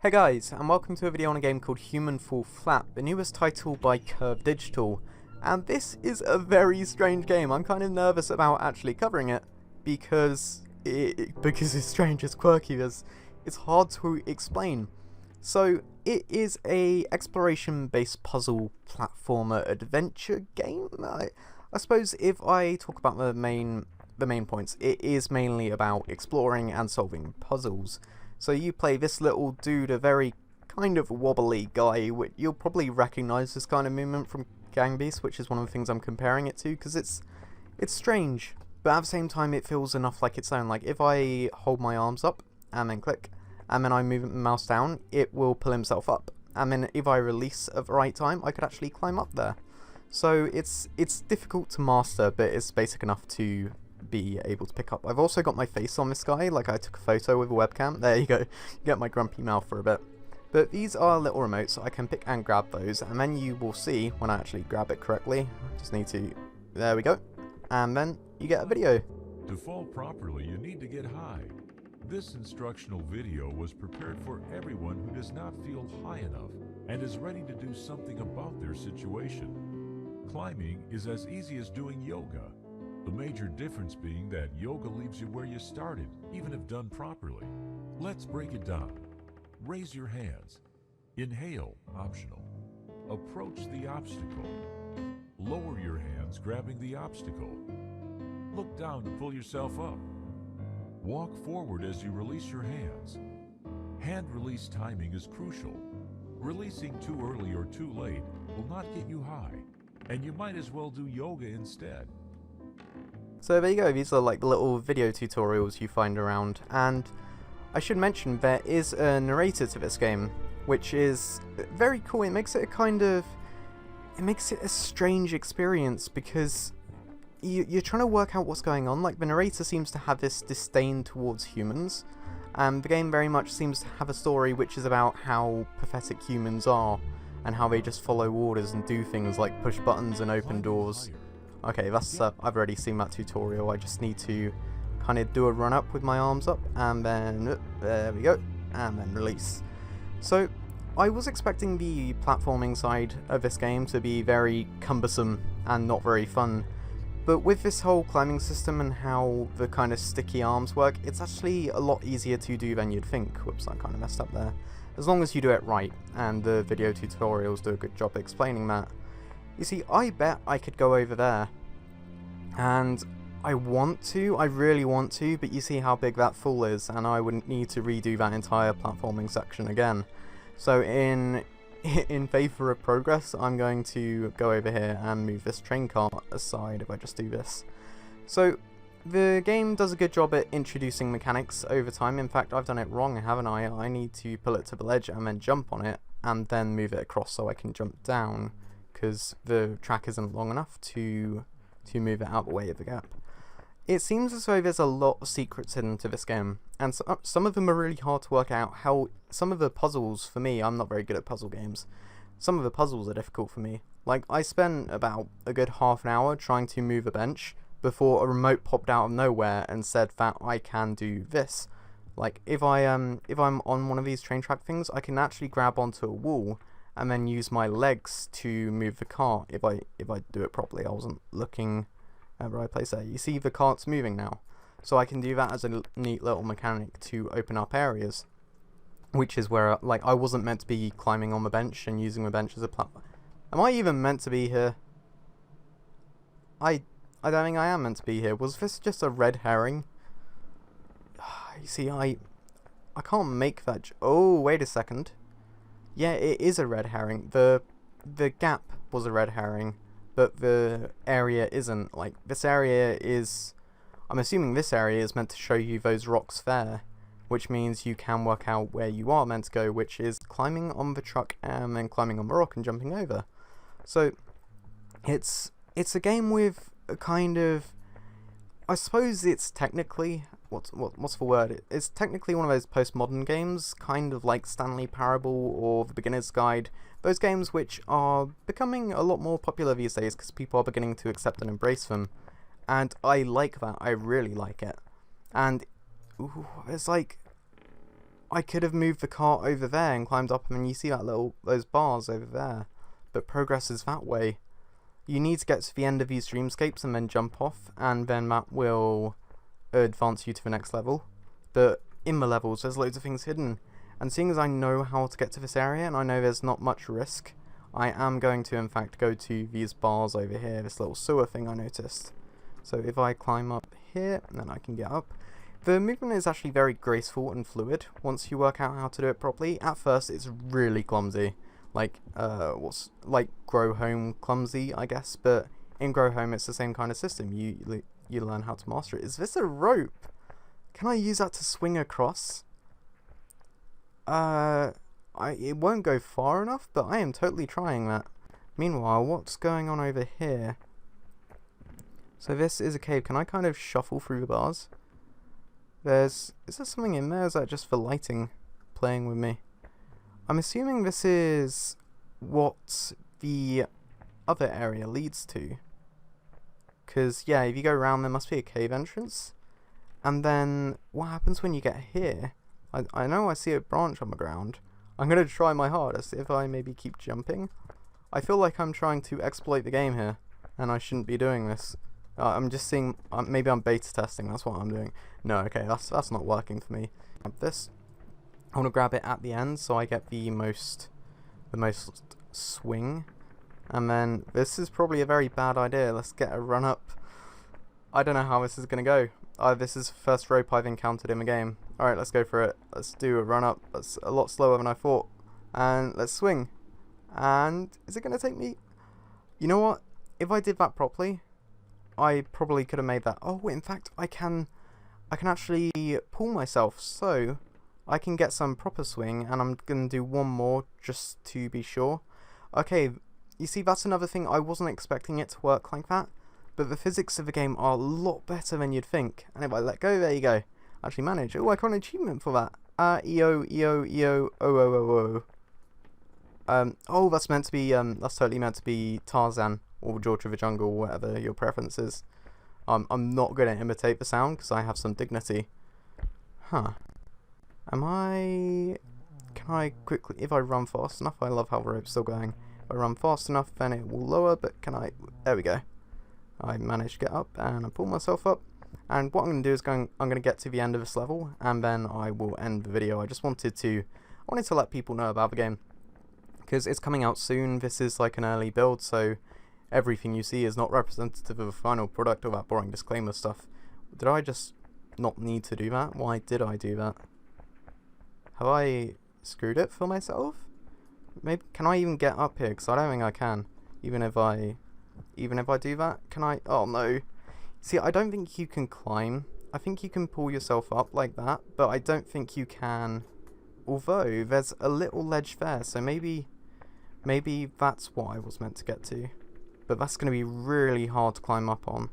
Hey guys, and welcome to a video on a game called Human Fall Flat, the newest title by Curve Digital. And this is a very strange game. I'm kind of nervous about actually covering it because it's strange, it's quirky, it's hard to explain. So it is a exploration-based puzzle platformer adventure game. I suppose if I talk about the main points, it is mainly about exploring and solving puzzles. So you play this little dude, a very kind of wobbly guy. You'll probably recognise this kind of movement from Gang Beasts, which is one of the things I'm comparing it to, because it's strange, but at the same time it feels enough like its own. Like if I hold my arms up and then click, and then I move the mouse down, it will pull himself up. And then if I release at the right time, I could actually climb up there. So it's difficult to master, but it's basic enough to be able to pick up. I've also got my face on this guy, like I took a photo with a webcam. There you go, you get my grumpy mouth for a bit. But these are little remotes, so I can pick and grab those, and then you will see when I actually grab it correctly. I just need to, there we go, and then you get a video. To fall properly, you need to get high. This instructional video was prepared for everyone who does not feel high enough and is ready to do something about their situation. Climbing is as easy as doing yoga. The major difference being that yoga leaves you where you started, even if done properly. Let's break it down. Raise your hands. Inhale, optional. Approach the obstacle. Lower your hands, grabbing the obstacle. Look down to pull yourself up. Walk forward as you release your hands. Hand release timing is crucial. Releasing too early or too late will not get you high, and you might as well do yoga instead. So there you go, these are like little video tutorials you find around, and I should mention there is a narrator to this game, which is very cool. It makes it a strange experience because you're trying to work out what's going on. Like the narrator seems to have this disdain towards humans, and the game very much seems to have a story which is about how pathetic humans are and how they just follow orders and do things like push buttons and open doors. Okay, that's I've already seen that tutorial. I just need to kind of do a run up with my arms up, and then there we go, and then release. So I was expecting the platforming side of this game to be very cumbersome and not very fun, but with this whole climbing system and how the kind of sticky arms work, it's actually a lot easier to do than you'd think. Whoops, I kind of messed up there. As long as you do it right, and the video tutorials do a good job explaining that. You see, I bet I could go over there, and I really want to, but you see how big that fall is, and I wouldn't need to redo that entire platforming section again. So in favour of progress, I'm going to go over here and move this train cart aside if I just do this. So the game does a good job at introducing mechanics over time. In fact, I've done it wrong, haven't I? I need to pull it to the ledge and then jump on it, and then move it across so I can jump down, because the track isn't long enough to move it out the way of the gap. It seems as though there's a lot of secrets hidden to this game, and some of them are really hard to work out. How some of the puzzles, for me, I'm not very good at puzzle games, some of the puzzles are difficult for me. Like, I spent about a good half an hour trying to move a bench before a remote popped out of nowhere and said that I can do this. Like, if I'm on one of these train track things, I can actually grab onto a wall and then use my legs to move the cart if I do it properly. I wasn't looking at the right place there. You see the cart's moving now. So I can do that as a neat little mechanic to open up areas, which is where, like, I wasn't meant to be climbing on the bench and using the bench as a platform. Am I even meant to be here? I don't think I am meant to be here. Was this just a red herring? You see, I can't make that. Oh, wait a second. Yeah, it is a red herring. The gap was a red herring, but the area isn't. Like, this area is, I'm assuming this area is meant to show you those rocks there, which means you can work out where you are meant to go, which is climbing on the truck and then climbing on the rock and jumping over. So it's a game with a kind of, I suppose it's technically, what's the word? It's technically one of those postmodern games, kind of like Stanley Parable or The Beginner's Guide. Those games which are becoming a lot more popular these days because people are beginning to accept and embrace them. And I like that. I really like it. And ooh, it's like, I could have moved the cart over there and climbed up, and you see that those bars over there. But progress is that way. You need to get to the end of these dreamscapes and then jump off, and then that will advance you to the next level. But in the levels, there's loads of things hidden. And seeing as I know how to get to this area, and I know there's not much risk, I am going to, in fact, go to these bars over here, this little sewer thing I noticed. So if I climb up here, then I can get up. The movement is actually very graceful and fluid once you work out how to do it properly. At first, it's really clumsy. Like, Grow Home clumsy, I guess, but in Grow Home, it's the same kind of system. You learn how to master it. Is this a rope? Can I use that to swing across? It won't go far enough, but I am totally trying that. Meanwhile, what's going on over here? So this is a cave. Can I kind of shuffle through the bars? Is there something in there? Or is that just for lighting playing with me? I'm assuming this is what the other area leads to. Because, yeah, if you go around, there must be a cave entrance. And then, what happens when you get here? I know I see a branch on the ground. I'm going to try my hardest if I maybe keep jumping. I feel like I'm trying to exploit the game here, and I shouldn't be doing this. I'm just seeing, maybe I'm beta testing, that's what I'm doing. No, okay, that's not working for me. This, I want to grab it at the end so I get the most swing. And then, this is probably a very bad idea. Let's get a run up. I don't know how this is going to go. This is the first rope I've encountered in the game. Alright, let's go for it. Let's do a run up. That's a lot slower than I thought. And let's swing. And is it going to take me? You know what? If I did that properly, I probably could have made that. Oh, in fact, I can actually pull myself. So I can get some proper swing, and I'm going to do one more just to be sure. Okay, you see, that's another thing. I wasn't expecting it to work like that. But the physics of the game are a lot better than you'd think. And if I let go, there you go. Actually manage. Oh, I got an achievement for that. EO, EO, EO, oh, that's meant to be, that's totally meant to be Tarzan, or George of the Jungle, whatever your preference is. I'm not going to imitate the sound, because I have some dignity. Huh. Can I quickly, if I run fast enough, I love how the rope's still going. If I run fast enough, then it will lower, but can I, there we go. I managed to get up, and I pull myself up. And what I'm going to do is I'm going to get to the end of this level, and then I will end the video. I wanted to let people know about the game, because it's coming out soon. This is like an early build, so everything you see is not representative of the final product, or that boring disclaimer stuff. Did I just not need to do that? Why did I do that? Have I screwed it for myself? Maybe, can I even get up here? Because I don't think I can. Even if I do that, can I? Oh no. See, I don't think you can climb. I think you can pull yourself up like that, but I don't think you can. Although, there's a little ledge there, so maybe that's what I was meant to get to. But that's going to be really hard to climb up on.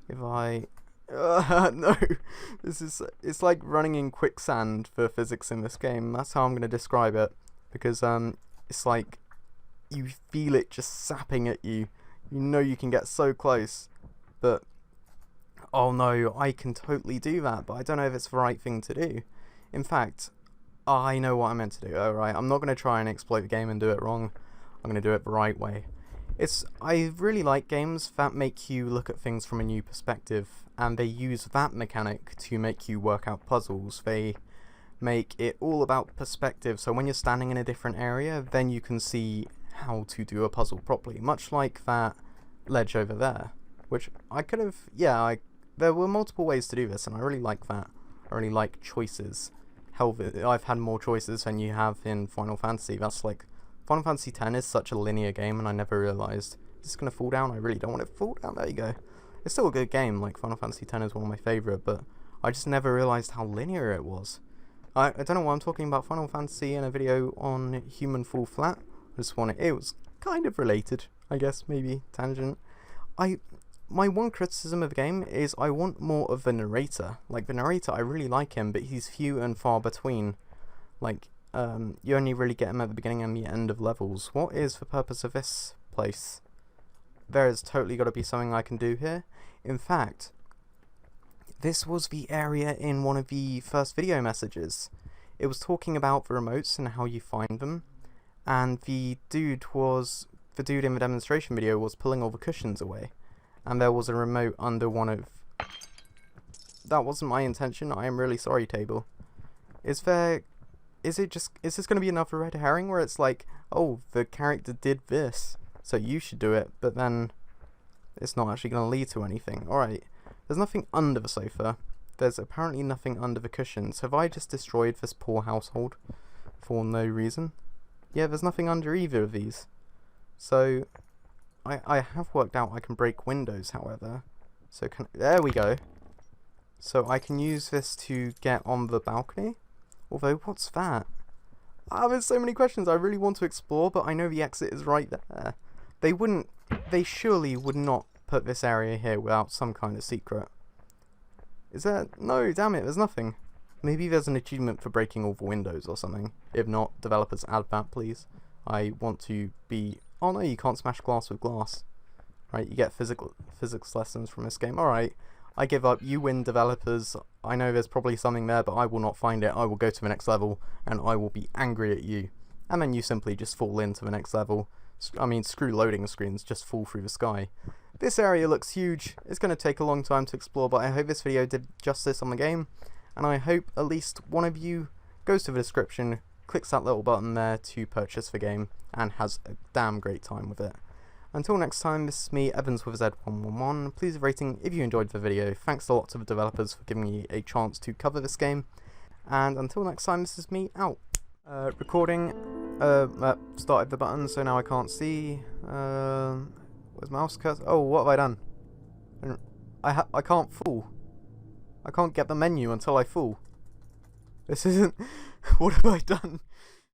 If I... no! It's like running in quicksand for physics in this game. That's how I'm going to describe it. Because, it's like, you feel it just sapping at you. You know you can get so close. But... oh no, I can totally do that, but I don't know if it's the right thing to do. In fact, I know what I'm meant to do. Alright, I'm not going to try and exploit the game and do it wrong. I'm going to do it the right way. I really like games that make you look at things from a new perspective, and they use that mechanic to make you work out puzzles. They make it all about perspective, so when you're standing in a different area, then you can see how to do a puzzle properly. Much like that ledge over there, which I could have, there were multiple ways to do this, and I really like that. I really like choices. Hell, I've had more choices than you have in Final Fantasy. That's like, Final Fantasy X is such a linear game, and I never realised, is this going to fall down? I really don't want it to fall down. There you go. It's still a good game, like Final Fantasy X is one of my favourite, but I just never realised how linear it was. I don't know why I'm talking about Final Fantasy in a video on Human Fall Flat. I just wanted, it was kind of related, I guess, maybe, tangent. My one criticism of the game is I want more of the narrator. Like, the narrator, I really like him, but he's few and far between. Like, you only really get him at the beginning and the end of levels. What is the purpose of this place? There has totally got to be something I can do here. In fact, this was the area in one of the first video messages. It was talking about the remotes and how you find them, and the dude in the demonstration video was pulling all the cushions away, and there was a remote under one of... That wasn't my intention, I am really sorry, table. Is this going to be another red herring where it's like, oh, the character did this, so you should do it, but then it's not actually going to lead to anything? Alright, there's nothing under the sofa. There's apparently nothing under the cushions. Have I just destroyed this poor household for no reason? Yeah, there's nothing under either of these. So, I have worked out I can break windows, however. So, there we go. So, I can use this to get on the balcony. Although, what's that? There's so many questions I really want to explore, but I know the exit is right there. They surely would not put this area here without some kind of secret. Is there? No, damn it, there's nothing. Maybe there's an achievement for breaking all the windows or something. If not, developers add that, please. I want to be... Oh no, you can't smash glass with glass. Right, you get physics lessons from this game. Alright, I give up. You win, developers. I know there's probably something there, but I will not find it. I will go to the next level, and I will be angry at you. And then you simply just fall into the next level. I mean, screw loading screens, just fall through the sky. This area looks huge. It's going to take a long time to explore, but I hope this video did justice on the game, and I hope at least one of you goes to the description, clicks that little button there to purchase the game, and has a damn great time with it. Until next time, this is me, Evans with Z111. Please leave a rating if you enjoyed the video. Thanks a lot to the developers for giving me a chance to cover this game, and until next time, this is me out. Recording. Started the button, so now I can't see. Where's my mouse cursor? Oh, what have I done? I can't fall. I can't get the menu until I fall. This isn't... What have I done?